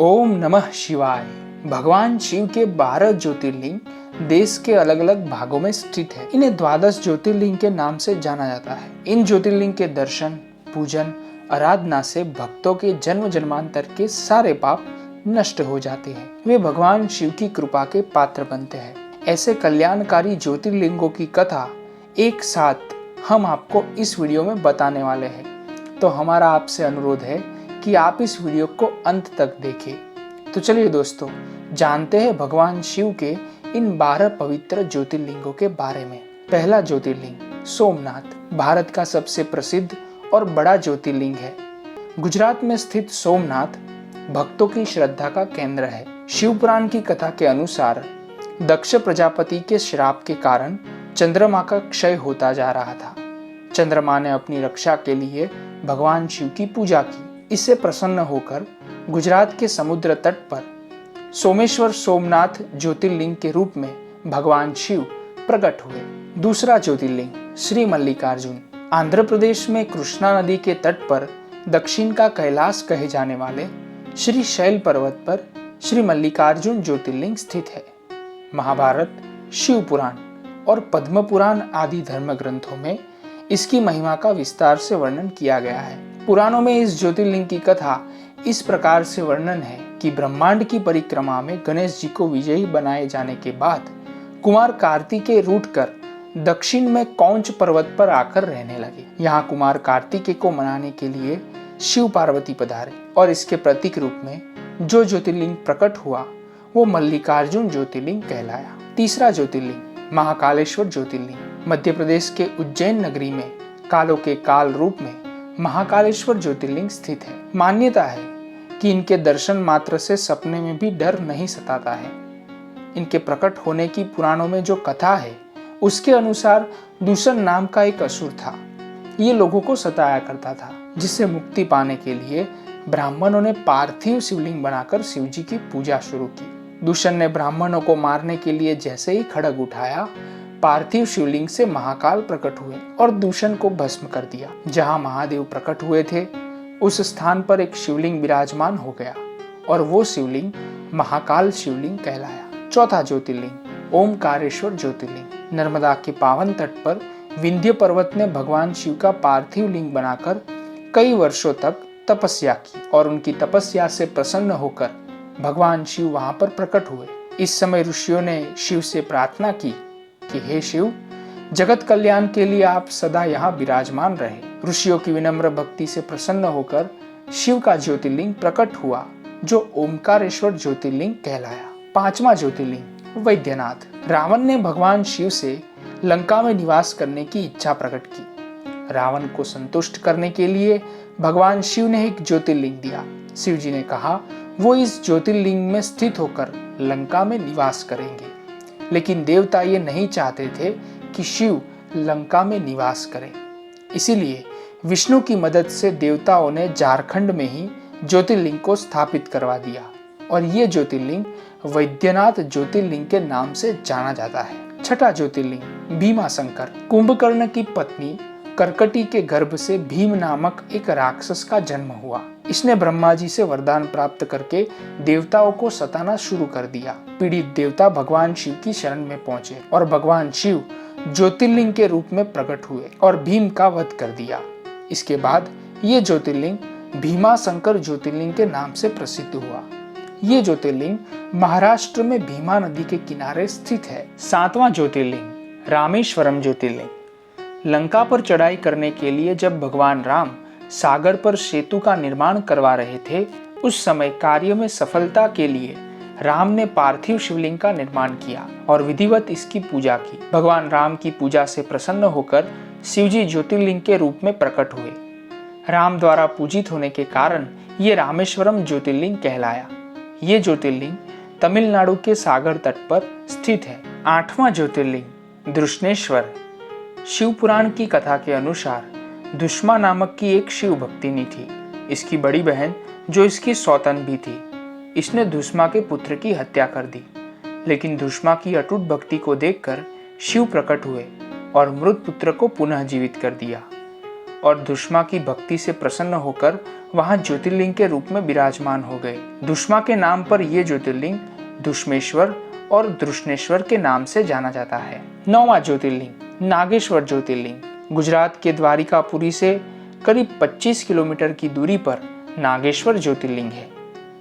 ओम नमः शिवाय। भगवान शिव के 12 ज्योतिर्लिंग देश के अलग अलग भागों में स्थित है। इन्हें द्वादश ज्योतिर्लिंग के नाम से जाना जाता है। इन ज्योतिर्लिंग के दर्शन, पूजन, आराधना से भक्तों के जन्म जन्मांतर के सारे पाप नष्ट हो जाते हैं। वे भगवान शिव की कृपा के पात्र बनते हैं। ऐसे कल्याणकारी ज्योतिर्लिंगों की कथा एक साथ हम आपको इस वीडियो में बताने वाले हैं। तो हमारा आपसे अनुरोध है कि आप इस वीडियो को अंत तक देखें। तो चलिए दोस्तों, जानते हैं भगवान शिव के इन 12 पवित्र ज्योतिर्लिंगों के बारे में। पहला ज्योतिर्लिंग सोमनाथ भारत का सबसे प्रसिद्ध और बड़ा ज्योतिर्लिंग है। गुजरात में स्थित सोमनाथ भक्तों की श्रद्धा का केंद्र है। शिव पुराण की कथा के अनुसार दक्ष प्रजापति के श्राप के कारण चंद्रमा का क्षय होता जा रहा था। चंद्रमा ने अपनी रक्षा के लिए भगवान शिव की पूजा की। इससे प्रसन्न होकर गुजरात के समुद्र तट पर सोमेश्वर सोमनाथ ज्योतिर्लिंग के रूप में भगवान शिव प्रकट हुए। दूसरा ज्योतिर्लिंग श्री मल्लिकार्जुन आंध्र प्रदेश में कृष्णा नदी के तट पर दक्षिण का कैलाश कहे जाने वाले श्री शैल पर्वत पर श्री मल्लिकार्जुन ज्योतिर्लिंग स्थित है। महाभारत, शिव पुराण और पद्म पुराण आदि धर्म ग्रंथों में इसकी महिमा का विस्तार से वर्णन किया गया है। पुराणों में इस ज्योतिर्लिंग की कथा इस प्रकार से वर्णन है कि ब्रह्मांड की परिक्रमा में गणेश जी को विजयी बनाए जाने के बाद कुमार कार्तिकेय रूठकर दक्षिण में कौंच पर्वत पर आकर रहने लगे। यहाँ कुमार कार्तिकेय को मनाने के लिए शिव पार्वती पधारे और इसके प्रतीक रूप में जो ज्योतिर्लिंग प्रकट हुआ वो मल्लिकार्जुन ज्योतिर्लिंग कहलाया। तीसरा ज्योतिर्लिंग महाकालेश्वर ज्योतिर्लिंग मध्य प्रदेश के उज्जैन नगरी में कालों के काल रूप में महाकालेश्वर ज्योतिर्लिंग स्थित है। मान्यता है कि इनके दर्शन मात्र से सपने में भी डर नहीं सताता है। इनके प्रकट होने की पुराणों में जो कथा है उसके अनुसार दूषण नाम का एक असुर था। ये लोगों को सताया करता था, जिससे मुक्ति पाने के लिए ब्राह्मणों ने पार्थिव शिवलिंग बनाकर शिव जी की पूजा शुरू की। दूषण ने ब्राह्मणों को मारने के लिए जैसे ही खड्ग उठाया, पार्थिव शिवलिंग से महाकाल प्रकट हुए और दूषण को भस्म कर दिया। जहां महादेव प्रकट हुए थे उस स्थान पर एक शिवलिंग विराजमान हो गया और वो शिवलिंग महाकाल शिवलिंग कहलाया। चौथा ज्योतिर्लिंग ओमकारेश्वर ज्योतिर्लिंग नर्मदा के पावन तट पर विंध्य पर्वत ने भगवान शिव का पार्थिव लिंग बनाकर कई वर्षों तक तपस्या की और उनकी तपस्या से प्रसन्न होकर भगवान शिव वहां पर प्रकट हुए। इस समय ऋषियों ने शिव से प्रार्थना की कि हे शिव, जगत कल्याण के लिए आप सदा यहाँ विराजमान रहे। ऋषियों की विनम्र भक्ति से प्रसन्न होकर शिव का ज्योतिर्लिंग प्रकट हुआ जो ओमकारेश्वर ज्योतिर्लिंग कहलाया। पांचवा ज्योतिर्लिंग वैद्यनाथ रावण ने भगवान शिव से लंका में निवास करने की इच्छा प्रकट की। रावण को संतुष्ट करने के लिए भगवान शिव ने एक ज्योतिर्लिंग दिया। शिव जी ने कहा वो इस ज्योतिर्लिंग में स्थित होकर लंका में निवास करेंगे, लेकिन देवता ये नहीं चाहते थे कि शिव लंका में निवास करें। इसीलिए विष्णु की मदद से देवताओं ने झारखंड में ही ज्योतिर्लिंग को स्थापित करवा दिया और ये ज्योतिर्लिंग वैद्यनाथ ज्योतिर्लिंग के नाम से जाना जाता है। छठा ज्योतिर्लिंग भीमाशंकर कुंभकर्ण की पत्नी कर्कटी के गर्भ से भीम नामक एक राक्षस का जन्म हुआ। इसने ब्रह्मा जी से वरदान प्राप्त करके देवताओं को सताना शुरू कर दिया। पीड़ित देवता भगवान शिव की शरण में पहुंचे और भगवान शिव ज्योतिर्लिंग के रूप में प्रकट हुए और भीम का वध कर दिया। इसके बाद ये ज्योतिर्लिंग भीमाशंकर ज्योतिर्लिंग के नाम से प्रसिद्ध हुआ। ये ज्योतिर्लिंग महाराष्ट्र में भीमा नदी के किनारे स्थित है। सातवां ज्योतिर्लिंग रामेश्वरम ज्योतिर्लिंग लंका पर चढ़ाई करने के लिए जब भगवान राम सागर पर सेतु का निर्माण करवा रहे थे, उस समय कार्य में सफलता के लिए राम ने पार्थिव शिवलिंग का निर्माण किया और विधिवत इसकी पूजा की। भगवान राम की पूजा से प्रसन्न होकर शिवजी ज्योतिर्लिंग के रूप में प्रकट हुए। राम द्वारा पूजित होने के कारण ये रामेश्वरम ज्योतिर्लिंग कहलाया। ये ज्योतिर्लिंग तमिलनाडु के सागर तट पर स्थित है। आठवां ज्योतिर्लिंग दृष्णेश्वर शिव पुराण की कथा के अनुसार दुष्मा नामक की एक शिव भक्तिनी थी। इसकी बड़ी बहन जो इसकी सौतन भी थी, इसने दुष्मा के पुत्र की हत्या कर दी, लेकिन दुष्मा की अटूट भक्ति को देखकर शिव प्रकट हुए और मृत पुत्र को पुनः जीवित कर दिया और दुष्मा की भक्ति से प्रसन्न होकर वहां ज्योतिर्लिंग के रूप में विराजमान हो गए। दुष्मा के नाम पर यह ज्योतिर्लिंग दुष्मेश्वर और दृष्णेश्वर के नाम से जाना जाता है। 9वां ज्योतिर्लिंग नागेश्वर ज्योतिर्लिंग गुजरात के द्वारिकापुरी से करीब 25 किलोमीटर की दूरी पर नागेश्वर ज्योतिर्लिंग है।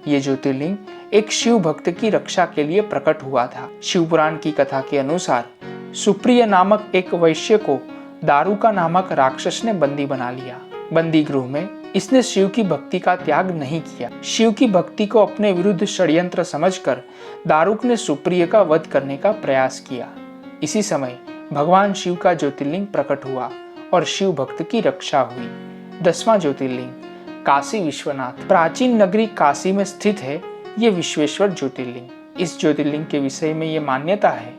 ये ज्योतिर्लिंग एक शिव भक्त की रक्षा के लिए प्रकट हुआ था। शिव पुराण की कथा के अनुसार सुप्रिय नामक एक वैश्य को दारुका नामक राक्षस ने बंदी बना लिया। बंदी गृह में इसने शिव की भक्ति का त्याग नहीं किया। शिव की भक्ति को अपने विरुद्ध षड्यंत्र समझकर दारुक ने सुप्रिय का वध करने का प्रयास किया। इसी समय भगवान शिव का ज्योतिर्लिंग प्रकट हुआ और शिव भक्त की रक्षा हुई। 10वां ज्योतिर्लिंग काशी विश्वनाथ प्राचीन नगरी काशी में स्थित है ये विश्वेश्वर ज्योतिर्लिंग। इस ज्योतिर्लिंग के विषय में ये मान्यता है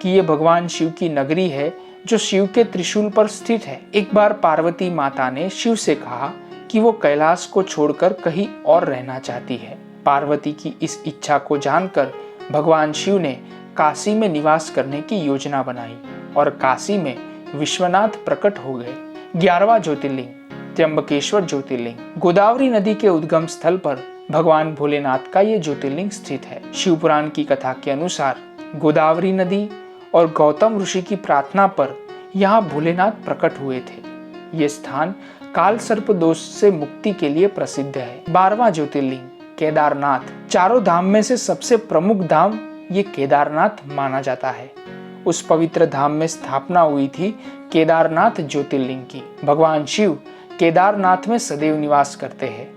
कि ये भगवान शिव की नगरी है जो शिव के त्रिशूल पर स्थित है। एक बार पार्वती माता ने शिव से कहा कि वो कैलाश को छोड़कर कहीं और रहना चाहती है। पार्वती की इस इच्छा को जानकर भगवान शिव ने काशी में निवास करने की योजना बनाई और काशी में विश्वनाथ प्रकट हो गए। 11वां ज्योतिर्लिंग त्र्यंबकेश्वर ज्योतिर्लिंग गोदावरी नदी के उद्गम स्थल पर भगवान भोलेनाथ का ये ज्योतिर्लिंग स्थित है। शिव पुराण की कथा के अनुसार गोदावरी नदी और गौतम ऋषि की प्रार्थना पर यहाँ भोलेनाथ प्रकट हुए थे। ये स्थान काल सर्प दोष से मुक्ति के लिए प्रसिद्ध है। 12वां ज्योतिर्लिंग केदारनाथ चारों धाम में से सबसे प्रमुख धाम ये केदारनाथ माना जाता है। उस पवित्र धाम में स्थापना हुई थी केदारनाथ ज्योतिर्लिंग की। भगवान शिव केदारनाथ में सदैव निवास करते हैं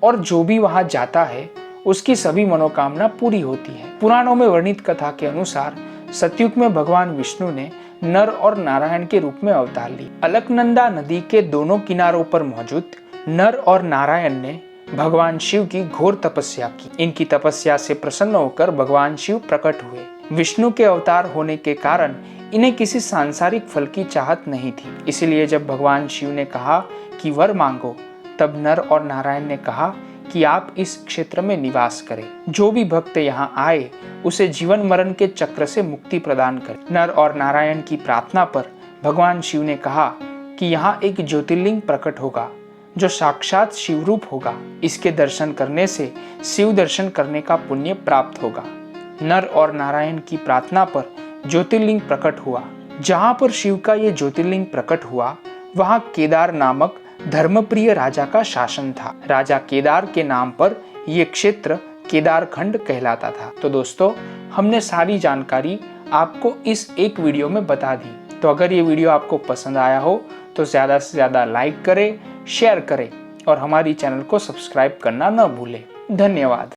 और जो भी वहां जाता है उसकी सभी मनोकामना पूरी होती है। पुराणों में वर्णित कथा के अनुसार सतयुग में भगवान विष्णु ने नर और नारायण के रूप में अवतार ली। अलकनंदा नदी के दोनों किनारों पर मौजूद नर और नारायण ने भगवान शिव की घोर तपस्या की। इनकी तपस्या से प्रसन्न होकर भगवान शिव प्रकट हुए। विष्णु के अवतार होने के कारण इन्हें किसी सांसारिक फल की चाहत नहीं थी। इसलिए जब भगवान शिव ने कहा कि वर मांगो, तब नर और नारायण ने कहा कि आप इस क्षेत्र में निवास करें। जो भी भक्त यहाँ आए उसे जीवन मरण के चक्र से मुक्ति प्रदान करें। नर और नारायण की प्रार्थना पर भगवान शिव ने कहा कि यहाँ एक ज्योतिर्लिंग प्रकट होगा जो साक्षात शिव रूप होगा। इसके दर्शन करने से शिव दर्शन करने का पुण्य प्राप्त होगा। नर और नारायण की प्रार्थना पर ज्योतिर्लिंग प्रकट हुआ। जहाँ पर शिव का ये ज्योतिर्लिंग प्रकट हुआ वहाँ केदार नामक धर्मप्रिय राजा का शासन था। राजा केदार के नाम पर यह क्षेत्र केदारखंड कहलाता था। तो दोस्तों, हमने सारी जानकारी आपको इस एक वीडियो में बता दी। तो अगर ये वीडियो आपको पसंद आया हो तो ज़्यादा से ज़्यादा लाइक करें, शेयर करें और हमारी चैनल को सब्सक्राइब करना न भूलें। धन्यवाद।